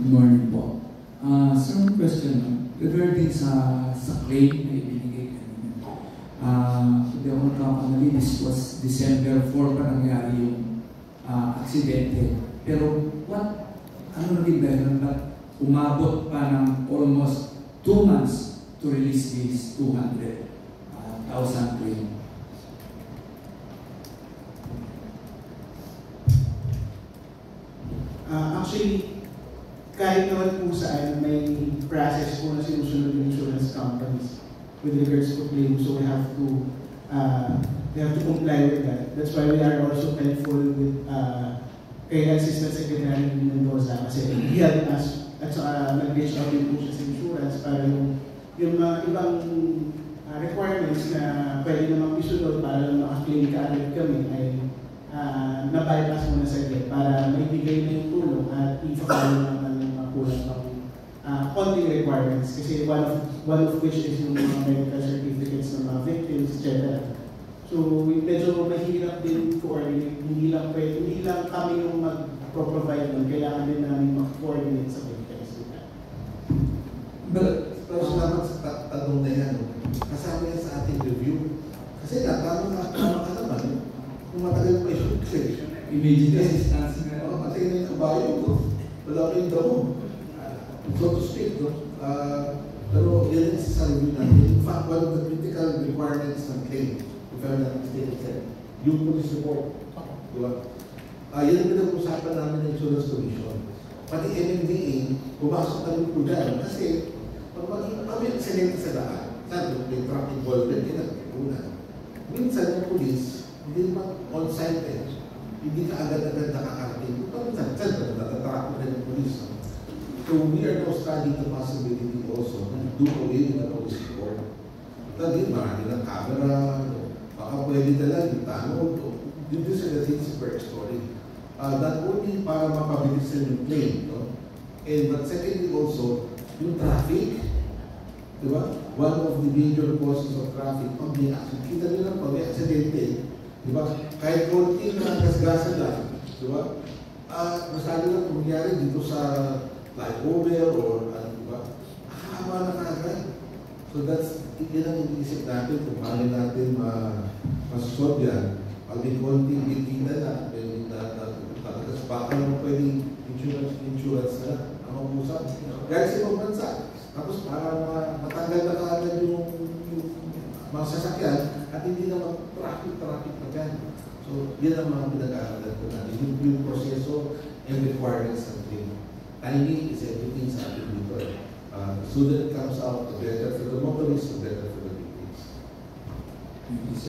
Good morning po. Sir, question lang. Regarding sa claim na ibinigay kanina. Hindi ako nagkakamali, this was December 4 pa nangyari yung aksidente. Pero ano naging meron na umabot pa ng almost 2 months to release this 200,000 claim? Actually, kahit naman po saan, may process po na sinusunod ng insurance companies with regards to claims, so we have to comply with that. That's why we are also thankful with kay Assistant Secretary Mendoza kasi he helped us at saka nag-reach out din po siya sa insurance para yung mga ibang requirements na pwede namang isunod para lang maka-claim ka agad kami ay na-bypass muna sa agad para maibigay na yung tulong at i-follow naman yung mga kulang pang konting requirements kasi one of which is yung mga medical certificates ng mga victims, etc. So, medyo mahirap din coordinate. Hindi lang kami yung mag-provide nun. Kailangan din namin mag-coordinate sa victims. But, salamat sa tanong na yan. Kasama yan sa ating review. Kasi tama ka naman. Kung matagal pa yung claim. Immediate assistance nga. Kasi na yung kabayo ko. Wala ko yung damo. So to speak, pero yan sa review natin. In fact, one of the critical requirements ng claim, if I'm not mistaken, yung police report. Diba? Yan ang pinag-usapan namin ng Insurance Commission. Pati MMDA, pumasok kami po dyan. Kasi, pag kami aksidente sa daan, sabi, may truck involvement, kinagpunan. Minsan yung police, hindi naman on-site eh. Hindi ka agad-agad nakakarating. Minsan, natatrack na yung police. So we are now studying the possibility also to do away with the police report. Tadi, marami ng camera, baka pwede talaga yung tanong. These are the things we're exploring. Not only para mapabilis yung claim, no? But secondly also, yung traffic. Diba? One of the major causes of traffic, pag may accident, kita nyo lang pag may aksidente, diba? Kahit konting gasgasan lang, diba? Masyado lang kumangyari dito sa flyover or diba? Nakakama na kagad. So that's, yun ang iniisip natin kung paano natin masusod yan. Pag may konting gitina na, talagas baka naman pwedeng insurance na ang usap. Gaya sa ibang bansa. Tapos para matanggal na kagad yung mga sasakyan at hindi na mag-traffic na dyan. So, yan ang mga pinag-aaralan ko natin. Yung proseso and requirements ng claim. Timing is everything sa ating dito. The sooner it comes out, the better. For the moment,